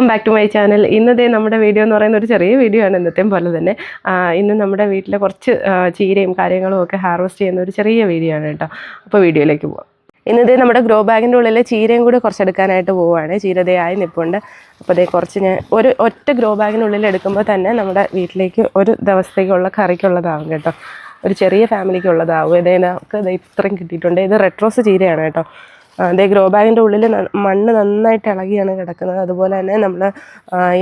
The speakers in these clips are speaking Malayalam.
Back to my channel. ഇന്നത്തെ നമ്മുടെ വീഡിയോ എന്ന് പറയുന്ന ഒരു ചെറിയ വീഡിയോ ആണ്. ഇന്നത്തെയും പോലെ തന്നെ ഇന്ന് നമ്മുടെ വീട്ടിലെ കുറച്ച് ചീരയും കാര്യങ്ങളും ഒക്കെ ഹാർവെസ്റ്റ് ചെയ്യുന്ന ഒരു ചെറിയ വീഡിയോ ആണ് കേട്ടോ. അപ്പോൾ വീഡിയോയിലേക്ക് പോവാം. ഇന്നത്തെ നമ്മുടെ ഗ്രോ ബാഗിൻ്റെ ഉള്ളിൽ ചീരയും കൂടി കുറച്ചെടുക്കാനായിട്ട് പോവുകയാണ്. ചീരതയായി നിൽപ്പുണ്ട്. അപ്പോൾ അതേ കുറച്ച് ഞാൻ ഒറ്റ ഗ്രോ ബാഗിനുള്ളിൽ എടുക്കുമ്പോൾ തന്നെ നമ്മുടെ വീട്ടിലേക്ക് ഒരു ദിവസത്തേക്കുള്ള കറിക്കുള്ളതാവും കേട്ടോ. ഒരു ചെറിയ ഫാമിലിക്കുള്ളതാവും. നമുക്ക് ഇത്രയും കിട്ടിയിട്ടുണ്ട്. ഇത് റെഡ് റോസ് ചീരയാണ് കേട്ടോ. അതേ ഗ്രോ ബാഗിൻ്റെ ഉള്ളിൽ മണ്ണ് നന്നായിട്ട് ഇളകിയാണ് കിടക്കുന്നത്. അതുപോലെ തന്നെ നമ്മൾ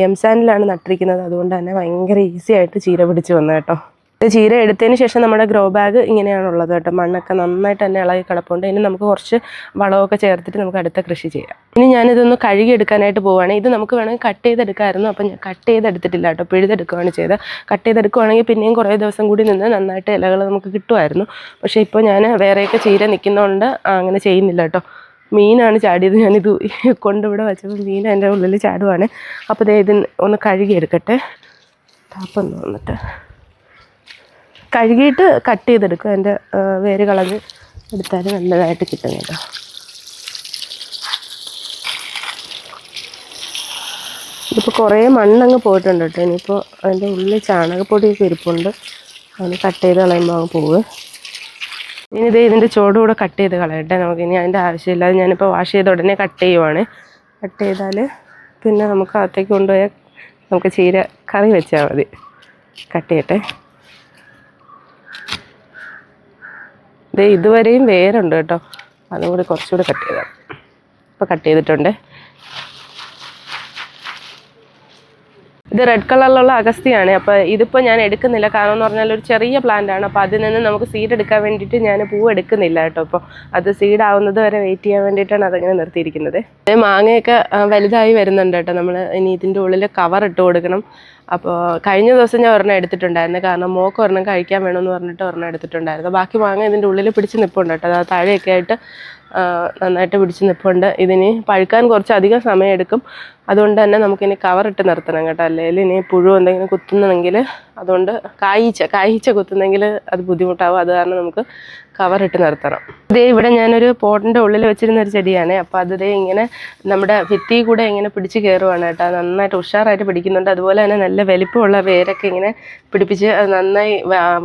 എംസാൻഡിലാണ് നട്ടിരിക്കുന്നത്. അതുകൊണ്ട് തന്നെ ഭയങ്കര ഈസി ആയിട്ട് ചീര പിടിച്ച് വന്നു കേട്ടോ. ചീര എടുത്തതിന് ശേഷം നമ്മുടെ ഗ്രോ ബാഗ് ഇങ്ങനെയാണുള്ളത് കേട്ടോ. മണ്ണൊക്കെ നന്നായിട്ട് തന്നെ ഇളകി കിടപ്പുണ്ട്. ഇനി നമുക്ക് കുറച്ച് വളമൊക്കെ ചേർത്തിട്ട് നമുക്ക് അടുത്ത കൃഷി ചെയ്യാം. ഇനി ഞാനിതൊന്ന് കഴുകി എടുക്കാനായിട്ട് പോവുകയാണ്. ഇത് നമുക്ക് വേണമെങ്കിൽ കട്ട് ചെയ്തെടുക്കാമായിരുന്നു. അപ്പം ഞാൻ കട്ട് ചെയ്തെടുത്തിട്ടില്ല കേട്ടോ. പിഴുതെടുക്കുകയാണ് ചെയ്തത്. കട്ട് ചെയ്തെടുക്കുകയാണെങ്കിൽ പിന്നെയും കുറേ ദിവസം കൂടി നിന്ന് നന്നായിട്ട് ഇലകൾ നമുക്ക് കിട്ടുമായിരുന്നു. പക്ഷേ ഇപ്പോൾ ഞാൻ വേറെയൊക്കെ ചീര നിൽക്കുന്നതുകൊണ്ട് അങ്ങനെ ചെയ്യുന്നില്ല കേട്ടോ. മീനാണ് ചാടിയത്. ഞാനിത് കൊണ്ടിവിടെ വെച്ചപ്പോൾ മീൻ എൻ്റെ ഉള്ളിൽ ചാടുവാണ്. അപ്പോൾ ഇത് ഒന്ന് കഴുകിയെടുക്കട്ടെ. താപ്പൊന്ന് വന്നിട്ട് കഴുകിയിട്ട് കട്ട് ചെയ്തെടുക്കുക. എൻ്റെ വേര് കളഞ്ഞ് എടുത്താൽ നല്ലതായിട്ട് കിട്ടും കേട്ടോ. ഇതിപ്പോൾ കുറേ മണ്ണങ്ങ് പോയിട്ടുണ്ട് കേട്ടോ. ഇനിയിപ്പോൾ അതിൻ്റെ ഉള്ളിൽ ചാണകപ്പൊടിയൊക്കെ ഇരിപ്പുണ്ട്. അതിന് കട്ട് ചെയ്ത് കളയുമ്പോൾ അങ്ങ് പോവുക. ഇനി ഇതിൻ്റെ ചുവടുകൂടെ കട്ട് ചെയ്ത് കളയട്ടെ. നമുക്കിനി അതിൻ്റെ ആവശ്യമില്ല. അത് ഞാനിപ്പോൾ വാഷ് ചെയ്ത ഉടനെ കട്ട് ചെയ്യുവാണ്. കട്ട് ചെയ്താൽ പിന്നെ നമുക്ക് അകത്തേക്ക് കൊണ്ടുപോയാൽ നമുക്ക് ചീര കറി വെച്ചാൽ മതി. കട്ട് ചെയ്യട്ടെ. ഇതുവരെയും വേരുണ്ട് കേട്ടോ. അതും കൂടി കുറച്ചുകൂടി കട്ട് ചെയ്താൽ. ഇപ്പോൾ കട്ട് ചെയ്തിട്ടുണ്ട്. ഇത് റെഡ് കളറിലുള്ള അഗസ്തിയാണ്. അപ്പോൾ ഇതിപ്പോൾ ഞാൻ എടുക്കുന്നില്ല. കാരണം എന്ന് പറഞ്ഞാൽ ഒരു ചെറിയ പ്ലാന്റാണ്. അപ്പോൾ അതിൽ നിന്ന് നമുക്ക് സീഡ് എടുക്കാൻ വേണ്ടിയിട്ട് ഞാൻ പൂവ് എടുക്കുന്നില്ല കേട്ടോ. അപ്പോൾ അത് സീഡ് ആവുന്നത് വരെ വെയിറ്റ് ചെയ്യാൻ വേണ്ടിയിട്ടാണ് അതങ്ങനെ നിർത്തിയിരിക്കുന്നത്. മാങ്ങയൊക്കെ വലുതായി വരുന്നുണ്ട് കേട്ടോ. നമ്മൾ ഇനി ഇതിൻ്റെ ഉള്ളിൽ കവർ ഇട്ട് കൊടുക്കണം. അപ്പോൾ കഴിഞ്ഞ ദിവസം ഞാൻ ഒരെണ്ണം എടുത്തിട്ടുണ്ടായിരുന്നു. കാരണം മോക്ക് ഒരെണ്ണം കഴിക്കാൻ വേണമെന്ന് പറഞ്ഞിട്ട് ഒരെണ്ണം എടുത്തിട്ടുണ്ടായിരുന്നു. ബാക്കി മാങ്ങ ഇതിൻ്റെ ഉള്ളിൽ പിടിച്ച് നിൽപ്പുണ്ട് കേട്ടോ. അത് താഴെയൊക്കെ ആയിട്ട് നന്നായിട്ട് പിടിച്ച് നിൽപ്പുണ്ട്. ഇതിന് പഴുക്കാൻ കുറച്ചധികം സമയമെടുക്കും. അതുകൊണ്ട് തന്നെ നമുക്കിനി കവറിട്ട് നിർത്തണം കേട്ടോ. അല്ലെങ്കിൽ ഇനി പുഴു എന്തെങ്കിലും കുത്തുന്നെങ്കിൽ അതുകൊണ്ട് കായ്ച്ച കുത്തുന്നെങ്കിൽ അത് ബുദ്ധിമുട്ടാവും. അത് കാരണം നമുക്ക് കവറിട്ട് നിർത്തണം. ഇവിടെ ഞാനൊരു പോട്ടിൻ്റെ ഉള്ളിൽ വെച്ചിരുന്ന ഒരു ചെടിയാണ്. അപ്പോൾ അത് ഇങ്ങനെ നമ്മുടെ ഭിത്തി കൂടെ ഇങ്ങനെ പിടിച്ച് കയറുവാണ് കേട്ടോ. നന്നായിട്ട് ഉഷാറായിട്ട് പിടിക്കുന്നുണ്ട്. അതുപോലെ തന്നെ നല്ല വലിപ്പമുള്ള വേരൊക്കെ ഇങ്ങനെ പിടിപ്പിച്ച് അത് നന്നായി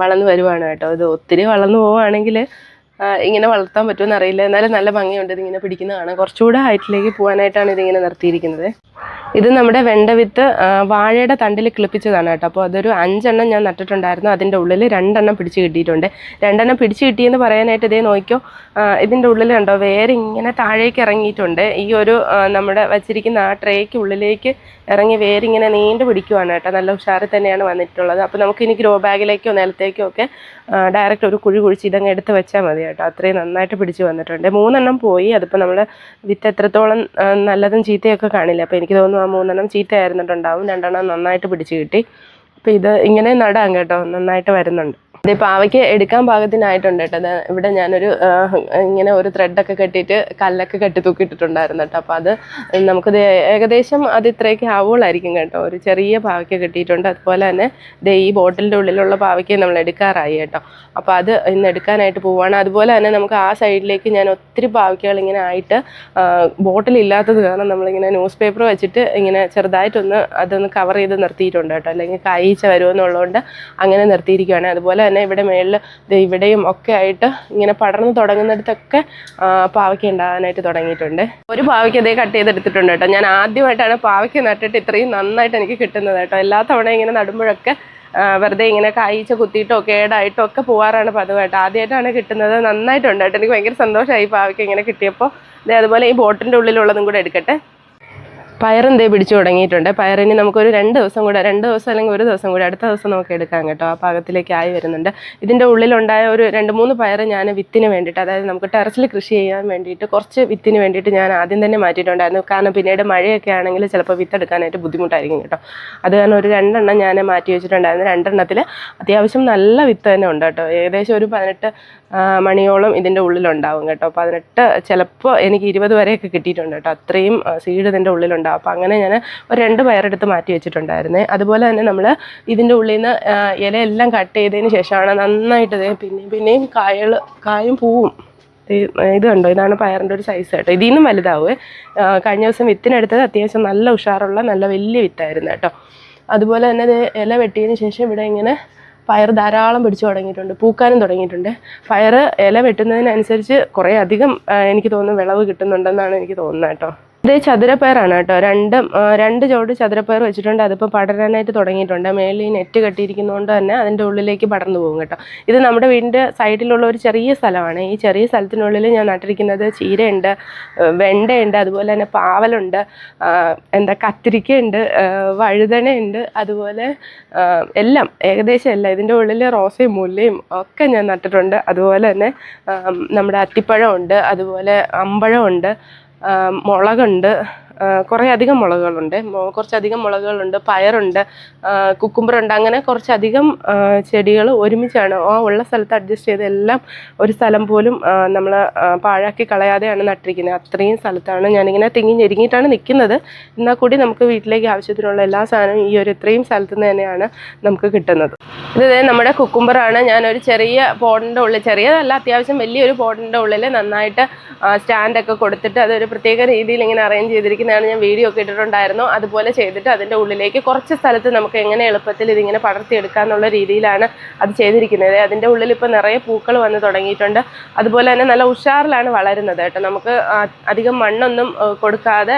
വളർന്നു വരുവാണ് കേട്ടോ. ഇത് ഒത്തിരി വളർന്നു പോവുകയാണെങ്കിൽ ഇങ്ങനെ വളർത്താൻ പറ്റുമെന്ന് അറിയില്ല. എന്നാലും നല്ല ഭംഗിയുണ്ട് ഇതിങ്ങനെ പിടിക്കുന്നതാണ്. കുറച്ചുകൂടെ ഹൈറ്റിലേക്ക് പോകാനായിട്ടാണ് ഇതിങ്ങനെ നിർത്തിയിരിക്കുന്നത്. ഇത് നമ്മുടെ വെണ്ട വിത്ത് വാഴയുടെ തണ്ടിൽ കിളിപ്പിച്ചതാണ് കേട്ടോ. അപ്പോൾ അതൊരു 5 എണ്ണം ഞാൻ നട്ടിട്ടുണ്ടായിരുന്നു. അതിൻ്റെ ഉള്ളിൽ 2 എണ്ണം പിടിച്ച് കിട്ടിയിട്ടുണ്ട്. 2 എണ്ണം പിടിച്ച് കിട്ടിയെന്ന് പറയാനായിട്ട് ഇതേ നോക്കിയോ. ഇതിൻ്റെ ഉള്ളിൽ കണ്ടോ വേറെ ഇങ്ങനെ താഴേക്ക് ഇറങ്ങിയിട്ടുണ്ട്. ഈ ഒരു നമ്മുടെ വച്ചിരിക്കുന്ന ആ ട്രേക്ക് ഉള്ളിലേക്ക് ഇറങ്ങി വേരിങ്ങനെ നീണ്ടു പിടിക്കുവാണ് കേട്ടോ. നല്ല ഉഷാറിൽ തന്നെയാണ് വന്നിട്ടുള്ളത്. അപ്പോൾ നമുക്കിനി ഗ്രോ ബാഗിലേക്കോ നിലത്തേക്കോ ഒക്കെ ഡയറക്റ്റ് ഒരു കുഴി കുഴിച്ച് ഇതങ്ങ് എടുത്ത് വെച്ചാൽ മതി കേട്ടോ. അത്രയും നന്നായിട്ട് പിടിച്ച് വന്നിട്ടുണ്ട്. 3 എണ്ണം പോയി. അതിപ്പോൾ നമ്മൾ വിത്ത് എത്രത്തോളം നല്ലതും ചീത്തയൊക്കെ കാണില്ല. അപ്പോൾ എനിക്ക് തോന്നുന്നു ആ 3 എണ്ണം ചീത്തയായിരുന്നിട്ടുണ്ടാവും. 2 എണ്ണം നന്നായിട്ട് പിടിച്ച് കിട്ടി. അപ്പോൾ ഇത് ഇങ്ങനെ നടാം കേട്ടോ. നന്നായിട്ട് വരുന്നുണ്ട്. ഇത് പാവയ്ക്ക് എടുക്കാൻ പാകത്തിനായിട്ടുണ്ട് കേട്ടോ. ഇവിടെ ഞാനൊരു ഇങ്ങനെ ഒരു ത്രെഡൊക്കെ കെട്ടിയിട്ട് കല്ലൊക്കെ കെട്ടി തൂക്കിയിട്ടിട്ടുണ്ടായിരുന്നു കേട്ടോ. അപ്പോൾ അത് നമുക്കിത് ഏകദേശം അത് ഇത്രയൊക്കെ ആവുള്ളായിരിക്കും കേട്ടോ. ഒരു ചെറിയ പാവയ്ക്ക് കെട്ടിയിട്ടുണ്ട്. അതുപോലെ തന്നെ ഈ ബോട്ടിലിൻ്റെ ഉള്ളിലുള്ള പാവയ്ക്ക് നമ്മൾ എടുക്കാറായി കേട്ടോ. അപ്പോൾ അത് ഇന്ന് എടുക്കാനായിട്ട് പോവുകയാണ്. അതുപോലെ തന്നെ നമുക്ക് ആ സൈഡിലേക്ക് ഞാൻ ഒത്തിരി പാവയ്ക്കുകൾ ഇങ്ങനെ ആയിട്ട് ബോട്ടിലില്ലാത്തത് കാരണം നമ്മളിങ്ങനെ ന്യൂസ് പേപ്പർ വെച്ചിട്ട് ഇങ്ങനെ ചെറുതായിട്ടൊന്ന് അതൊന്ന് കവർ ചെയ്ത് നിർത്തിയിട്ടുണ്ട് കേട്ടോ. അല്ലെങ്കിൽ കായ്ച്ച വരുമെന്നുള്ളതുകൊണ്ട് അങ്ങനെ നിർത്തിയിരിക്കുകയാണ്. അതുപോലെ തന്നെ ഇവിടെ മേളിൽ ഇവിടെയും ഒക്കെ ആയിട്ട് ഇങ്ങനെ പടർന്ന് തുടങ്ങുന്നിടത്തൊക്കെ പാവയ്ക്ക ഉണ്ടാകാനായിട്ട് തുടങ്ങിയിട്ടുണ്ട്. ഒരു പാവയ്ക്ക് അതേ കട്ട് ചെയ്തെടുത്തിട്ടുണ്ട് കേട്ടോ. ഞാൻ ആദ്യമായിട്ടാണ് പാവയ്ക്ക നട്ടിട്ട് ഇത്രയും നന്നായിട്ട് എനിക്ക് കിട്ടുന്നത് കേട്ടോ. എല്ലാ തവണ ഇങ്ങനെ നടുമ്പോഴൊക്കെ വെറുതെ ഇങ്ങനെ കായ്ച്ച കുത്തിയിട്ടോ കേടായിട്ടോ ഒക്കെ പോകാറാണ് പതിവായിട്ട്. ആദ്യമായിട്ടാണ് കിട്ടുന്നത്. നന്നായിട്ടുണ്ട് കേട്ടോ. എനിക്ക് ഭയങ്കര സന്തോഷമായി പാവയ്ക്ക ഇങ്ങനെ കിട്ടിയപ്പോൾ. അതുപോലെ ഈ ബോട്ടിൻ്റെ ഉള്ളിലുള്ളതും കൂടെ എടുക്കട്ടെ. പയറും പിടിച്ചു തുടങ്ങിയിട്ടുണ്ട്. പയറിന് നമുക്കൊരു 2 ദിവസം കൂടെ, 2 ദിവസം അല്ലെങ്കിൽ 1 ദിവസം കൂടെ അടുത്ത ദിവസം നമുക്ക് എടുക്കാം കേട്ടോ. ആ പാകത്തിലേക്ക് ആയി വരുന്നുണ്ട്. ഇതിൻ്റെ ഉള്ളിലുണ്ടായ ഒരു 2-3 പയർ ഞാൻ വിത്തിന് വേണ്ടിയിട്ട്, അതായത് നമുക്ക് ടെറസിൽ കൃഷി ചെയ്യാൻ വേണ്ടിയിട്ട് കുറച്ച് വിത്തിന് വേണ്ടിയിട്ട് ഞാൻ ആദ്യം തന്നെ മാറ്റിയിട്ടുണ്ടായിരുന്നു. കാരണം പിന്നീട് മഴയൊക്കെ ആണെങ്കിൽ ചിലപ്പോൾ വിത്തെടുക്കാനായിട്ട് ബുദ്ധിമുട്ടായിരിക്കും കേട്ടോ. അത് കാരണം ഒരു 2 എണ്ണം ഞാൻ മാറ്റി വെച്ചിട്ടുണ്ടായിരുന്നു. 2 എണ്ണത്തിൽ അത്യാവശ്യം നല്ല വിത്ത് തന്നെ ഉണ്ട് കേട്ടോ. ഏകദേശം ഒരു 18 മണിയോളം ഇതിൻ്റെ ഉള്ളിലുണ്ടാവും കേട്ടോ. 18 ചിലപ്പോൾ എനിക്ക് 20 വരെയൊക്കെ കിട്ടിയിട്ടുണ്ട് കേട്ടോ. അത്രയും സീഡ് ഇതിൻ്റെ ഉള്ളിലുണ്ടാവും. അപ്പോൾ അങ്ങനെ ഞാൻ ഒരു 2 പയറെടുത്ത് മാറ്റി വെച്ചിട്ടുണ്ടായിരുന്നേ. അതുപോലെ തന്നെ നമ്മൾ ഇതിൻ്റെ ഉള്ളിൽ നിന്ന് ഇലയെല്ലാം കട്ട് ചെയ്തതിന് ശേഷമാണ് നന്നായിട്ട് പിന്നെയും കായും പൂവും ഇത് കണ്ടോ, ഇതാണ് പയറിൻ്റെ ഒരു സൈസ് കേട്ടോ. ഇതിൽ നിന്നും വലുതാവുമേ. കഴിഞ്ഞ ദിവസം വിത്തിനെടുത്തത് അത്യാവശ്യം നല്ല ഉഷാറുള്ള നല്ല വലിയ വിത്തായിരുന്നു കേട്ടോ. അതുപോലെ തന്നെ ഇത് ഇല വെട്ടിയതിന് ശേഷം ഇവിടെ ഇങ്ങനെ പയർ ധാരാളം പിടിച്ചു തുടങ്ങിയിട്ടുണ്ട്, പൂക്കാനും തുടങ്ങിയിട്ടുണ്ട്. പയർ ഇല വെട്ടുന്നതിനനുസരിച്ച് കുറേ അധികം എനിക്ക് തോന്നുന്നു വിളവ് കിട്ടുന്നുണ്ടെന്നാണ് എനിക്ക് തോന്നുന്നത് കേട്ടോ. ഇത് ചതുരപ്പയറാണ് കേട്ടോ. രണ്ട് ചുവട് ചതുരപ്പയർ വെച്ചിട്ടുണ്ട്. അതിപ്പോൾ പടരാനായിട്ട് തുടങ്ങിയിട്ടുണ്ട്. മേളിൽ ഈ നെറ്റ് കെട്ടിയിരിക്കുന്നതുകൊണ്ട് തന്നെ അതിൻ്റെ ഉള്ളിലേക്ക് പടർന്നു പോകും കേട്ടോ. ഇത് നമ്മുടെ വീടിൻ്റെ സൈഡിലുള്ള ഒരു ചെറിയ സ്ഥലമാണ്. ഈ ചെറിയ സ്ഥലത്തിനുള്ളിൽ ഞാൻ നട്ടിരിക്കുന്നത് ചീരയുണ്ട്, വെണ്ടയുണ്ട്, അതുപോലെ തന്നെ പാവലുണ്ട്, കത്തിരിക്കയുണ്ട്, വഴുതനയുണ്ട്, അതുപോലെ എല്ലാം ഏകദേശം എല്ലാം. ഇതിൻ്റെ ഉള്ളിൽ റോസയും മുല്ലയും ഒക്കെ ഞാൻ നട്ടിട്ടുണ്ട്. അതുപോലെ തന്നെ നമ്മുടെ അത്തിപ്പഴമുണ്ട്, അതുപോലെ അമ്പഴമുണ്ട്, മുളകുണ്ട്, കുറേ അധികം മുളകുകളുണ്ട്, കുറച്ചധികം മുളകുകളുണ്ട്, പയറുണ്ട്, കുക്കുംബറുണ്ട്. അങ്ങനെ കുറച്ചധികം ചെടികൾ ഒരുമിച്ചാണ് ഉള്ള സ്ഥലത്ത് അഡ്ജസ്റ്റ് ചെയ്ത് എല്ലാം ഒരു സ്ഥലം പോലും നമ്മൾ പാഴാക്കി കളയാതെയാണ് നട്ടിരിക്കുന്നത്. അത്രയും സ്ഥലത്താണ് ഞാനിങ്ങനെ തിങ്ങി ഞെരുങ്ങിയിട്ടാണ് നിൽക്കുന്നത്. എന്നാൽ കൂടി നമുക്ക് വീട്ടിലേക്ക് ആവശ്യത്തിനുള്ള എല്ലാ സാധനവും ഈ ഒരു ഇത്രയും സ്ഥലത്തു നിന്ന് തന്നെയാണ് നമുക്ക് കിട്ടുന്നത്. ഇത് നമ്മുടെ കുക്കുംബറാണ്. ഞാനൊരു ചെറിയ പോട്ടിൻ്റെ ഉള്ളിൽ, ചെറിയതല്ല അത്യാവശ്യം വലിയൊരു പോട്ടിൻ്റെ ഉള്ളിൽ നന്നായിട്ട് സ്റ്റാൻഡൊക്കെ കൊടുത്തിട്ട് അതൊരു പ്രത്യേക രീതിയിൽ ഇങ്ങനെ അറേഞ്ച് ചെയ്തിരിക്കുന്നതാണ്. ഞാൻ വീഡിയോ ഒക്കെ ഇട്ടിട്ടുണ്ടായിരുന്നു. അതുപോലെ ചെയ്തിട്ട് അതിൻ്റെ ഉള്ളിലേക്ക് കുറച്ച് സ്ഥലത്ത് നമുക്ക് എങ്ങനെ എളുപ്പത്തിൽ ഇതിങ്ങനെ പടർത്തിയെടുക്കാമെന്നുള്ള രീതിയിലാണ് അത് ചെയ്തിരിക്കുന്നത്. അതിൻ്റെ ഉള്ളിൽ ഇപ്പോൾ നിറയെ പൂക്കൾ വന്ന് തുടങ്ങിയിട്ടുണ്ട്. അതുപോലെ തന്നെ നല്ല ഉഷാറിലാണ് വളരുന്നത് കേട്ടോ. നമുക്ക് അധികം മണ്ണൊന്നും കൊടുക്കാതെ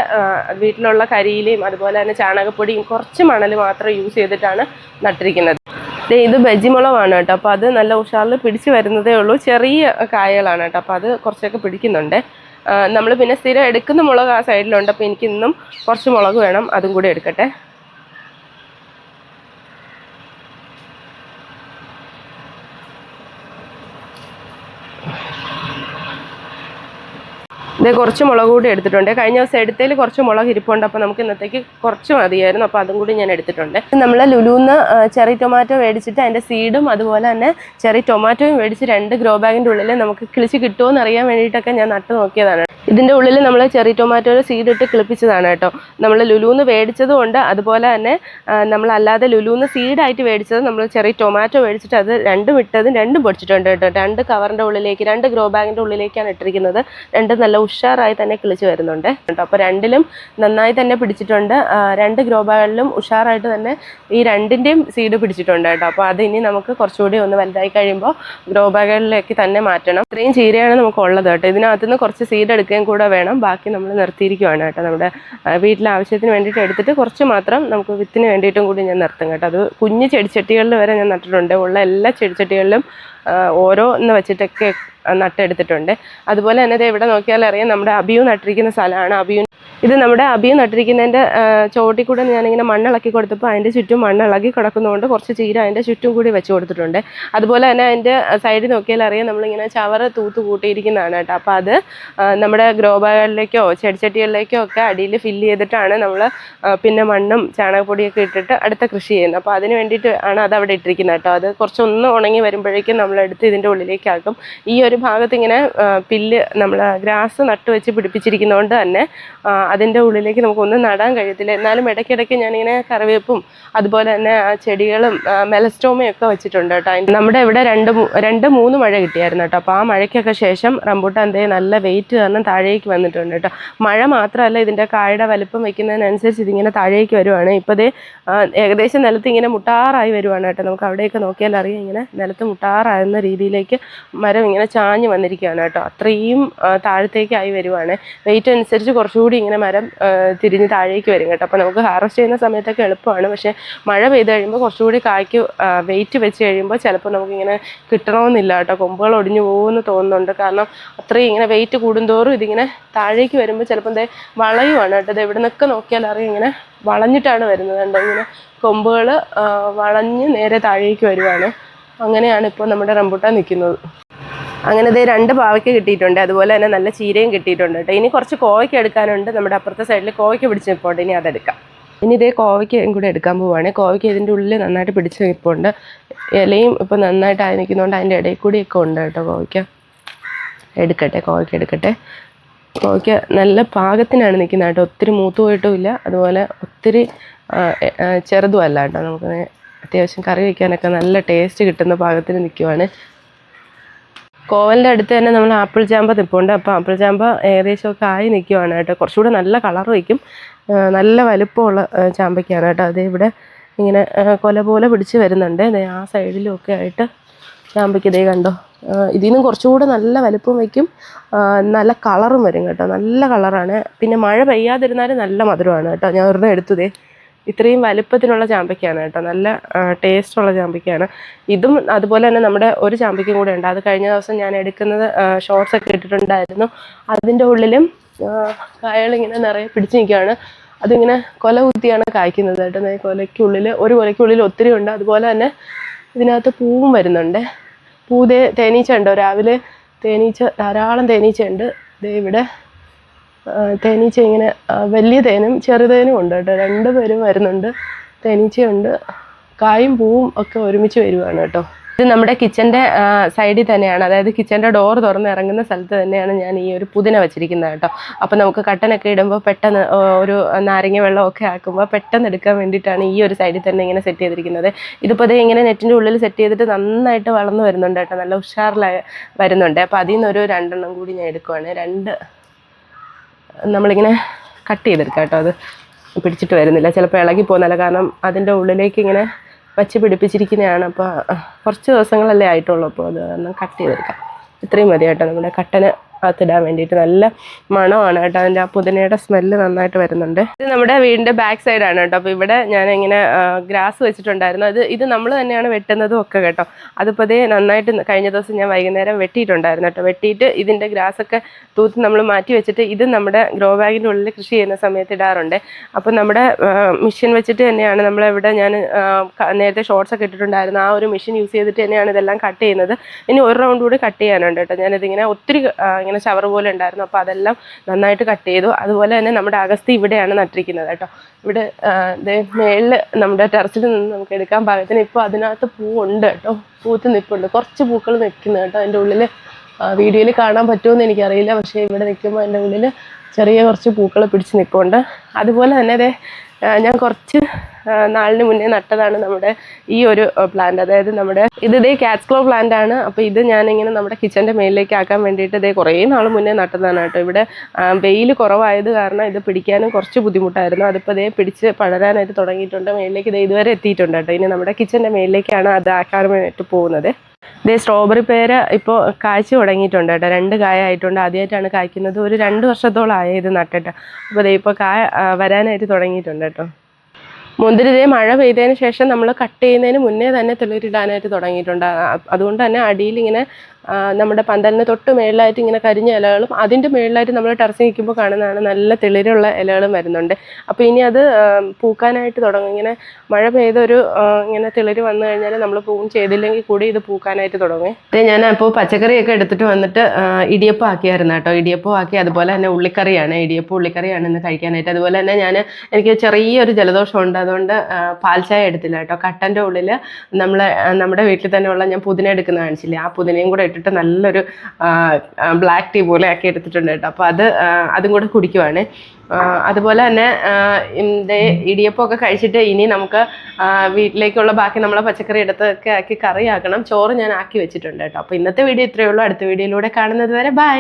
വീട്ടിലുള്ള കരിയിലയും അതുപോലെ തന്നെ ചാണകപ്പൊടിയും കുറച്ച് മണൽ മാത്രം യൂസ് ചെയ്തിട്ടാണ് നട്ടിരിക്കുന്നത്. ഇത് ബജിമുളകാണ് കേട്ടോ. അപ്പോൾ അത് നല്ല ഉഷാറിൽ പിടിച്ച് വരുന്നതേ ഉള്ളൂ. ചെറിയ കായകളാണ് കേട്ടോ. അപ്പോൾ അത് കുറച്ചൊക്കെ പിടിക്കുന്നുണ്ട്. നമ്മൾ പിന്നെ സ്ഥിരം എടുക്കുന്ന മുളക് ആ സൈഡിലുണ്ട്. അപ്പോൾ എനിക്കിന്നും കുറച്ച് മുളക് വേണം, അതും കൂടി എടുക്കട്ടെ. ഇത് കുറച്ച് മുളക് കൂടി എടുത്തിട്ടുണ്ട്. കഴിഞ്ഞ ദിവസം എടുത്തതിൽ കുറച്ച് മുളക് ഇരിപ്പുണ്ട്. അപ്പോൾ നമുക്ക് ഇന്നത്തേക്ക് കുറച്ച് മതിയായിരുന്നു. അപ്പോൾ അതും കൂടി ഞാൻ എടുത്തിട്ടുണ്ട്. നമ്മൾ ലുലുന്ന് ചെറി ടൊമാറ്റോ മേടിച്ചിട്ട് അതിൻ്റെ സീഡും അതുപോലെ തന്നെ ചെറി ടൊമാറ്റോയും മേടിച്ച് 2 ഗ്രോ ബാഗിൻ്റെ ഉള്ളിൽ നമുക്ക് കിളിച്ച് കിട്ടുമോ എന്ന് അറിയാൻ വേണ്ടിയിട്ടൊക്കെ ഞാൻ നട്ട് നോക്കിയതാണ്. ഇതിൻ്റെ ഉള്ളിൽ നമ്മൾ ചെറി ടൊമാറ്റോയുടെ സീഡ് ഇട്ട് കിളിപ്പിച്ചതാണ് കേട്ടോ. നമ്മൾ ലുലുന്ന് മേടിച്ചതും ഉണ്ട്, അതുപോലെ തന്നെ നമ്മളല്ലാതെ ലുലുന്ന് സീഡായിട്ട് മേടിച്ചത് നമ്മൾ ചെറി ടൊമാറ്റോ മേടിച്ചിട്ട് അത് രണ്ടും ഇട്ടതും രണ്ടും പൊടിച്ചിട്ടുണ്ട് കേട്ടോ. 2 കവറിൻ്റെ ഉള്ളിലേക്ക് 2 ഗ്രോ ബാഗിൻ്റെ ഉള്ളിലേക്കാണ് ഇട്ടിരിക്കുന്നത്. രണ്ടും നല്ല ഉഷാറായി തന്നെ കിളിച്ച് വരുന്നുണ്ട് കേട്ടോ. അപ്പോൾ രണ്ടിലും നന്നായി തന്നെ പിടിച്ചിട്ടുണ്ട്. 2 ഗ്രോ ബാഗുകളിലും ഉഷാറായിട്ട് തന്നെ ഈ രണ്ടിൻ്റെയും സീഡ് പിടിച്ചിട്ടുണ്ട് കേട്ടോ. അപ്പോൾ അത് ഇനി നമുക്ക് കുറച്ചുകൂടി ഒന്ന് വലുതായി കഴിയുമ്പോൾ ഗ്രോ ബാഗുകളിലേക്ക് തന്നെ മാറ്റണം. ഇത്രയും ചീരയാണ് നമുക്ക് ഉള്ളത് കേട്ടോ. ഇതിനകത്തുനിന്ന് കുറച്ച് സീഡ് എടുക്കുകയും കൂടെ വേണം. ബാക്കി നമ്മൾ നിർത്തിയിരിക്കുവാണ് കേട്ടോ. നമ്മുടെ വീട്ടിലെ ആവശ്യത്തിന് വേണ്ടിയിട്ട് എടുത്തിട്ട് കുറച്ച് മാത്രം നമുക്ക് വിത്തിന് വേണ്ടിയിട്ടും കൂടി ഞാൻ നിർത്തും കേട്ടോ. അത് കുഞ്ഞ് ചെടിച്ചട്ടികളിൽ വരെ ഞാൻ നട്ടിട്ടുണ്ട്. ഉള്ള എല്ലാ ചെടിച്ചട്ടികളിലും ഓരോന്ന് വെച്ചിട്ടൊക്കെ നട്ടെടുത്തിട്ടുണ്ട്. അതുപോലെ തന്നെ ഇത് എവിടെ നോക്കിയാലും അറിയാം നമ്മുടെ അബിയു നട്ടിരിക്കുന്ന സ്ഥലമാണ്. ഇത് നമ്മുടെ അബിയു നട്ടിരിക്കുന്നതിൻ്റെ ചോട്ടിൽ കൂടെ ഞാനിങ്ങനെ മണ്ണിളക്കി കൊടുത്തപ്പോൾ അതിൻ്റെ ചുറ്റും മണ്ണിളക്കി കിടക്കുന്നതുകൊണ്ട് കുറച്ച് ചീര അതിൻ്റെ ചുറ്റും കൂടി വെച്ച് കൊടുത്തിട്ടുണ്ട്. അതുപോലെ തന്നെ അതിൻ്റെ സൈഡിൽ നോക്കിയാൽ അറിയാം നമ്മളിങ്ങനെ ചവറ് തൂത്ത് കൂട്ടിയിരിക്കുന്നതാണ് കേട്ടോ. അപ്പോൾ അത് നമ്മുടെ ഗ്രോ ബാഗുകളിലേക്കോ ചെടിച്ചട്ടികളിലേക്കോ ഒക്കെ അടിയിൽ ഫില്ല് ചെയ്തിട്ടാണ് നമ്മൾ പിന്നെ മണ്ണും ചാണകപ്പൊടിയൊക്കെ ഇട്ടിട്ട് അടുത്ത കൃഷി ചെയ്യുന്നത്. അപ്പോൾ അതിന് വേണ്ടിയിട്ട് ആണ് അത് അവിടെ ഇട്ടിരിക്കുന്നത് കേട്ടോ. അത് കുറച്ചൊന്ന് ഉണങ്ങി വരുമ്പോഴേക്കും നമ്മളെടുത്ത് ഇതിൻ്റെ ഉള്ളിലേക്കാക്കും. ഈ ഒരു ഭാഗത്ത് ഇങ്ങനെ പില്ല് നമ്മൾ ഗ്രാസ് നട്ട് വെച്ച് പിടിപ്പിച്ചിരിക്കുന്നതുകൊണ്ട് തന്നെ അതിൻ്റെ ഉള്ളിലേക്ക് നമുക്കൊന്നും നടാൻ കഴിയത്തില്ല. എന്നാലും ഇടയ്ക്കിടയ്ക്ക് ഞാനിങ്ങനെ കറിവേപ്പും അതുപോലെ തന്നെ ചെടികളും മെലസ്റ്റോമയൊക്കെ വെച്ചിട്ടുണ്ട് കേട്ടോ. നമ്മുടെ ഇവിടെ 2-3 മഴ കിട്ടിയായിരുന്നു കേട്ടോ. അപ്പോൾ ആ മഴയ്ക്കൊക്കെ ശേഷം റംബൂട്ടാൻ നല്ല വെയിറ്റ് കാരണം താഴേക്ക് വന്നിട്ടുണ്ട് കേട്ടോ. മഴ മാത്രമല്ല ഇതിൻ്റെ കായുടെ വലുപ്പം വയ്ക്കുന്നതിനനുസരിച്ച് ഇതിങ്ങനെ താഴേക്ക് വരുവാണ്. ഇപ്പോൾ ഇത് ഏകദേശം നിലത്ത് ഇങ്ങനെ മുട്ടാറായി വരുവാണ് കേട്ടോ. നമുക്ക് അവിടെയൊക്കെ നോക്കിയാൽ അറിയാം ഇങ്ങനെ നിലത്ത് മുട്ടാറാകുന്ന രീതിയിലേക്ക് മരം ഇങ്ങനെ ചാഞ്ഞ് വന്നിരിക്കുകയാണ് കേട്ടോ. അത്രയും താഴത്തേക്കായി വരുവാണ്. വെയിറ്റ് അനുസരിച്ച് കുറച്ചുകൂടി ഇങ്ങനെ മരം തിരിഞ്ഞ് താഴേക്ക് വരും കേട്ടോ. അപ്പോൾ നമുക്ക് ഹാർവസ്റ്റ് ചെയ്യുന്ന സമയത്തൊക്കെ എളുപ്പമാണ്. പക്ഷേ മഴ പെയ്ത് കഴിയുമ്പോൾ കുറച്ചുകൂടി കായ്ക്ക് വെയിറ്റ് വെച്ച് കഴിയുമ്പോൾ ചിലപ്പോൾ നമുക്കിങ്ങനെ കിട്ടണമെന്നില്ല കേട്ടോ. കൊമ്പുകൾ ഒടിഞ്ഞു പോകുമെന്ന് തോന്നുന്നുണ്ട്. കാരണം അത്രയും ഇങ്ങനെ വെയിറ്റ് കൂടുന്തോറും ഇതിങ്ങനെ താഴേക്ക് വരുമ്പോൾ ചിലപ്പോൾ വളയുവാണ് കേട്ടോ. ഇത് എവിടെ നിന്നൊക്കെ നോക്കിയാൽ അറിയാം ഇങ്ങനെ വളഞ്ഞിട്ടാണ് വരുന്നത് കണ്ടോ. ഇങ്ങനെ കൊമ്പുകൾ വളഞ്ഞ് നേരെ താഴേക്ക് വരുവാണ്. അങ്ങനെയാണ് ഇപ്പോൾ നമ്മുടെ റംബൂട്ടാൻ നിൽക്കുന്നത്. അങ്ങനെ 2 പാവയ്ക്ക് കിട്ടിയിട്ടുണ്ട്. അതുപോലെ തന്നെ നല്ല ചീരയും കിട്ടിയിട്ടുണ്ട് കേട്ടോ. ഇനി കുറച്ച് കോവയ്ക്ക് എടുക്കാനുണ്ട്. നമ്മുടെ അപ്പുറത്തെ സൈഡിൽ കോവയ്ക്ക് പിടിച്ച് നിൽപ്പുണ്ട്. ഇനി അതെടുക്കാം. ഇനി കോവയ്ക്കയും കൂടെ എടുക്കാൻ പോവുകയാണ്. കോവയ്ക്ക് ഇതിൻ്റെ ഉള്ളിൽ നന്നായിട്ട് പിടിച്ച് നിൽപ്പുണ്ട്. ഇലയും ഇപ്പോൾ നന്നായിട്ട് ആയി നിൽക്കുന്നതുകൊണ്ട് അതിൻ്റെ ഇടയിൽ കൂടിയൊക്കെ ഉണ്ട് കേട്ടോ. കോവയ്ക്ക എടുക്കട്ടെ. കോവയ്ക്ക നല്ല പാകത്തിനാണ് നിൽക്കുന്നത് കേട്ടോ. ഒത്തിരി മൂത്ത് പോയിട്ടുമില്ല, അതുപോലെ ഒത്തിരി ചെറുതും അല്ല കേട്ടോ. നമുക്ക് അത്യാവശ്യം കറി വയ്ക്കാനൊക്കെ നല്ല ടേസ്റ്റ് കിട്ടുന്ന പാകത്തിന് നിൽക്കുവാണ്. കോവലിൻ്റെ അടുത്ത് തന്നെ നമ്മൾ ആപ്പിൾ ചാമ്പ നിൽപ്പുണ്ട്. അപ്പോൾ ആപ്പിൾ ചാമ്പ ഏകദേശമൊക്കെ ആയി നിൽക്കുവാണ് കേട്ടോ. കുറച്ചുകൂടെ നല്ല കളർ വയ്ക്കും, നല്ല വലുപ്പമുള്ള ചാമ്പയ്ക്കാണ് കേട്ടോ. അത് ഇവിടെ ഇങ്ങനെ കൊല പോലെ പിടിച്ച് വരുന്നുണ്ട്. ആ സൈഡിലുമൊക്കെ ആയിട്ട് ചാമ്പയ്ക്ക് ഇതേ കണ്ടോ. ഇതിൽ നിന്നും കുറച്ചുകൂടെ നല്ല വലുപ്പം വയ്ക്കും, നല്ല കളറും വരും കേട്ടോ. നല്ല കളറാണ്. പിന്നെ മഴ പെയ്യാതിരുന്നാലും നല്ല മധുരമാണ് കേട്ടോ. ഞാൻ ഒരെണ്ണം എടുത്തതേ, ഇത്രയും വലുപ്പത്തിനുള്ള ചാമ്പയ്ക്കാണ് കേട്ടോ. നല്ല ടേസ്റ്റുള്ള ചാമ്പയ്ക്കാണ്. ഇതും അതുപോലെ തന്നെ നമ്മുടെ ഒരു ചാമ്പയ്ക്കും കൂടെ ഉണ്ട്. അത് കഴിഞ്ഞ ദിവസം ഞാൻ എടുക്കുന്നത് ഷോർട്സ് ഒക്കെ ഇട്ടിട്ടുണ്ടായിരുന്നു. അതിൻ്റെ ഉള്ളിലും കായകളിങ്ങനെ നിറയെ പിടിച്ച് നിൽക്കുകയാണ്. അതിങ്ങനെ കൊല കുത്തിയാണ് കായ്ക്കുന്നത് കേട്ടോ. കൊലയ്ക്കുള്ളിൽ ഒരു കൊലയ്ക്കുള്ളിൽ ഒത്തിരി ഉണ്ട്. അതുപോലെ തന്നെ ഇതിനകത്ത് പൂവും വരുന്നുണ്ട്. പൂതേ തേനീച്ച ഉണ്ടോ, രാവിലെ തേനീച്ച ധാരാളം തേനീച്ച ഉണ്ട്. ഇവിടെ തേനീച്ച ഇങ്ങനെ വലിയ തേനും ചെറുതേനും ഉണ്ട് കേട്ടോ. രണ്ടുപേരും വരുന്നുണ്ട്. തേനീച്ചയുണ്ട്. കായും പൂവും ഒക്കെ ഒരുമിച്ച് വരുവാണ് കേട്ടോ. ഇത് നമ്മുടെ കിച്ചൻ്റെ സൈഡിൽ തന്നെയാണ്, അതായത് കിച്ചൻ്റെ ഡോർ തുറന്ന് ഇറങ്ങുന്ന സ്ഥലത്ത് തന്നെയാണ് ഞാൻ ഈ ഒരു പുതിന വെച്ചിരിക്കുന്നത് കേട്ടോ. അപ്പോൾ നമുക്ക് കട്ടനൊക്കെ ഇടുമ്പോൾ പെട്ടെന്ന് ഒരു നാരങ്ങ വെള്ളമൊക്കെ ആക്കുമ്പോൾ പെട്ടെന്ന് എടുക്കാൻ വേണ്ടിയിട്ടാണ് ഈ ഒരു സൈഡിൽ തന്നെ ഇങ്ങനെ സെറ്റ് ചെയ്തിരിക്കുന്നത്. ഇതിപ്പോൾ അതേ ഇങ്ങനെ നെറ്റിൻ്റെ ഉള്ളിൽ സെറ്റ് ചെയ്തിട്ട് നന്നായിട്ട് വളർന്നു വരുന്നുണ്ട് കേട്ടോ. നല്ല ഉഷാറിലായി വരുന്നുണ്ട്. അപ്പോൾ അതിൽ നിന്നൊരു 2 എണ്ണം കൂടി ഞാൻ എടുക്കുവാണ്. 2 നമ്മളിങ്ങനെ കട്ട് ചെയ്തെടുക്കാം കേട്ടോ. അത് പിടിച്ചിട്ട് വരുന്നില്ല, ചിലപ്പോൾ ഇളകി പോകുന്നില്ല, കാരണം അതിൻ്റെ ഉള്ളിലേക്ക് ഇങ്ങനെ വച്ച് പിടിപ്പിച്ചിരിക്കുന്നതാണ്. അപ്പോൾ കുറച്ച് ദിവസങ്ങളല്ലേ ആയിട്ടുള്ളൂ. അപ്പോൾ അത് കാരണം കട്ട് ചെയ്തെടുക്കാം. ഇത്രയും മതി കേട്ടോ. നമ്മുടെ കട്ടന് അകത്തിടാൻ വേണ്ടിയിട്ട് നല്ല മണമാണ് കേട്ടോ. അതിൻ്റെ ആ പുതിനയുടെ സ്മെല്ല് നന്നായിട്ട് വരുന്നുണ്ട്. ഇത് നമ്മുടെ വീടിൻ്റെ ബാക്ക് സൈഡാണ് കേട്ടോ. അപ്പോൾ ഇവിടെ ഞാനിങ്ങനെ ഗ്രാസ് വെച്ചിട്ടുണ്ടായിരുന്നു. ഇത് നമ്മൾ തന്നെയാണ് വെട്ടുന്നതും ഒക്കെ കേട്ടോ. അതിപ്പോൾ അതേ നന്നായിട്ട് കഴിഞ്ഞ ദിവസം ഞാൻ വൈകുന്നേരം വെട്ടിയിട്ടുണ്ടായിരുന്നു കേട്ടോ. വെട്ടിയിട്ട് ഇതിൻ്റെ ഗ്രാസൊക്കെ തൂത്ത് നമ്മൾ മാറ്റി വെച്ചിട്ട് ഇത് നമ്മുടെ ഗ്രോ ബാഗിൻ്റെ ഉള്ളിൽ കൃഷി ചെയ്യുന്ന സമയത്ത് ഇടാറുണ്ട്. അപ്പോൾ നമ്മുടെ മെഷീൻ വെച്ചിട്ട് തന്നെയാണ് നമ്മളിവിടെ ഞാൻ നേരത്തെ ഷോർട്സ് ഒക്കെ ഇട്ടിട്ടുണ്ടായിരുന്നു. ആ ഒരു മെഷീൻ യൂസ് ചെയ്തിട്ട് തന്നെയാണ് ഇതെല്ലാം കട്ട് ചെയ്യുന്നത്. ഇനി ഒരു റൗണ്ട് കൂടി കട്ട് ചെയ്യാനുണ്ട് കേട്ടോ. ഞാനിതിങ്ങനെ ഒത്തിരി ഇങ്ങനെ ചവറ് പോലെ ഉണ്ടായിരുന്നു. അപ്പോൾ അതെല്ലാം നന്നായിട്ട് കട്ട് ചെയ്തു. അതുപോലെ തന്നെ നമ്മുടെ അഗസ്തി ഇവിടെയാണ് നട്ടിരിക്കുന്നത് കേട്ടോ. ഇവിടെ മേളിൽ നമ്മുടെ ടെറസിൽ നിന്ന് നമുക്ക് എടുക്കാൻ പാകത്തിന് ഇപ്പോൾ അതിനകത്ത് പൂവുണ്ട് കേട്ടോ. പൂത്ത് നിൽപ്പുണ്ട്, കുറച്ച് പൂക്കൾ നിൽക്കുന്നു കേട്ടോ. അതിൻ്റെ ഉള്ളിൽ വീഡിയോയിൽ കാണാൻ പറ്റുമെന്ന് എനിക്കറിയില്ല, പക്ഷേ ഇവിടെ നിൽക്കുമ്പോൾ അതിൻ്റെ ഉള്ളിൽ ചെറിയ കുറച്ച് പൂക്കൾ പിടിച്ച് നിൽപ്പുണ്ട്. അതുപോലെ തന്നെ ഞാൻ കുറച്ച് നാളിന് മുന്നേ നട്ടതാണ് നമ്മുടെ ഈ ഒരു പ്ലാന്റ്. അതായത് നമ്മുടെ ഇതേ കാറ്റ്സ് ക്ലോ പ്ലാന്റ് ആണ്. അപ്പോൾ ഇത് ഞാനിങ്ങനെ നമ്മുടെ കിച്ചൻ്റെ മേലിലേക്ക് ആക്കാൻ വേണ്ടിയിട്ട് ഇതേ കുറേ നാൾ മുന്നേ നട്ടതാണ് കേട്ടോ. ഇവിടെ വെയിൽ കുറവായത് കാരണം ഇത് പിടിക്കാനും കുറച്ച് ബുദ്ധിമുട്ടായിരുന്നു. അതിപ്പോൾ ഇതേ പിടിച്ച് പടരാനായിട്ട് തുടങ്ങിയിട്ടുണ്ട്. മേലിലേക്ക് ഇത് ഇതുവരെ എത്തിയിട്ടുണ്ട് കേട്ടോ. ഇനി നമ്മുടെ കിച്ചൻ്റെ മേലിലേക്കാണ് അത് ആക്കാനായിട്ട് പോകുന്നത്. ഇതേ സ്ട്രോബെറി പേര ഇപ്പോൾ കായ്ച്ച് തുടങ്ങിയിട്ടുണ്ട് കേട്ടോ. 2 കായ ആയിട്ടുണ്ട്. ആദ്യമായിട്ടാണ് കായ്ക്കുന്നത്. ഒരു 2 വർഷത്തോളം ആയ ഇത് നട്ടിട്ട്. അപ്പോൾ ഇതേ ഇപ്പോൾ കായ വരാനായിട്ട് തുടങ്ങിയിട്ടുണ്ട് കേട്ടോ. മുന്തിരി ഇതേ മഴ പെയ്തതിന് ശേഷം നമ്മൾ കട്ട് ചെയ്യുന്നതിന് മുന്നേ തന്നെ തുളിരിടാനായിട്ട് തുടങ്ങിയിട്ടുണ്ട്. അതുകൊണ്ട് തന്നെ അടിയിൽ ഇങ്ങനെ നമ്മുടെ പന്തലിന് തൊട്ട് മേളിലായിട്ട് ഇങ്ങനെ കരിഞ്ഞ ഇലകളും അതിൻ്റെ മേളിലായിട്ട് നമ്മൾ ടെറസിൽ നിൽക്കുമ്പോൾ കാണുന്നതാണ് നല്ല തെളിരുള്ള ഇലകളും വരുന്നുണ്ട്. അപ്പോൾ ഇനി അത് പൂക്കാനായിട്ട് തുടങ്ങും. ഇങ്ങനെ മഴ പെയ്തൊരു ഇങ്ങനെ തെളിര് വന്നു കഴിഞ്ഞാൽ നമ്മൾ പൂവും ചെയ്തില്ലെങ്കിൽ കൂടി ഇത് പൂക്കാനായിട്ട് തുടങ്ങും. ഞാൻ അപ്പോൾ പച്ചക്കറിയൊക്കെ എടുത്തിട്ട് വന്നിട്ട് ഇടിയപ്പം ആക്കിയായിരുന്നു കേട്ടോ. ഇടിയപ്പം ആക്കി. അതുപോലെ തന്നെ ഉള്ളിക്കറിയാണ്, ഇടിയപ്പം ഉള്ളിക്കറിയാണ് ഇന്ന് കഴിക്കാനായിട്ട്. അതുപോലെ തന്നെ എനിക്ക് ചെറിയൊരു ജലദോഷമുണ്ട്, അതുകൊണ്ട് പാൽ ചായ എടുത്തില്ല കേട്ടോ. കട്ടൻ്റെ ഉള്ളിൽ നമ്മുടെ വീട്ടിൽ തന്നെയുള്ള ഞാൻ പുതിന എടുക്കുന്ന കാണിച്ചില്ലേ, ആ പുതിനയും കൂടെ ഇട്ടിട്ട് നല്ലൊരു ബ്ലാക്ക് ടീ പോലെ ആക്കി എടുത്തിട്ടുണ്ട് കേട്ടോ. അപ്പോൾ അതും കൂടെ കുടിക്കുവാണ്. അതുപോലെ തന്നെ ഇടിയപ്പമൊക്കെ കഴിച്ചിട്ട് ഇനി നമുക്ക് വീട്ടിലേക്കുള്ള ബാക്കി നമ്മളെ പച്ചക്കറി എടുത്തൊക്കെ ആക്കി കറിയാക്കണം. ചോറ് ഞാൻ ആക്കി വെച്ചിട്ടുണ്ട് കേട്ടോ. അപ്പോൾ ഇന്നത്തെ വീഡിയോ ഇത്രയേ ഉള്ളൂ. അടുത്ത വീഡിയോയിലൂടെ കാണുന്നത് വരെ ബൈ.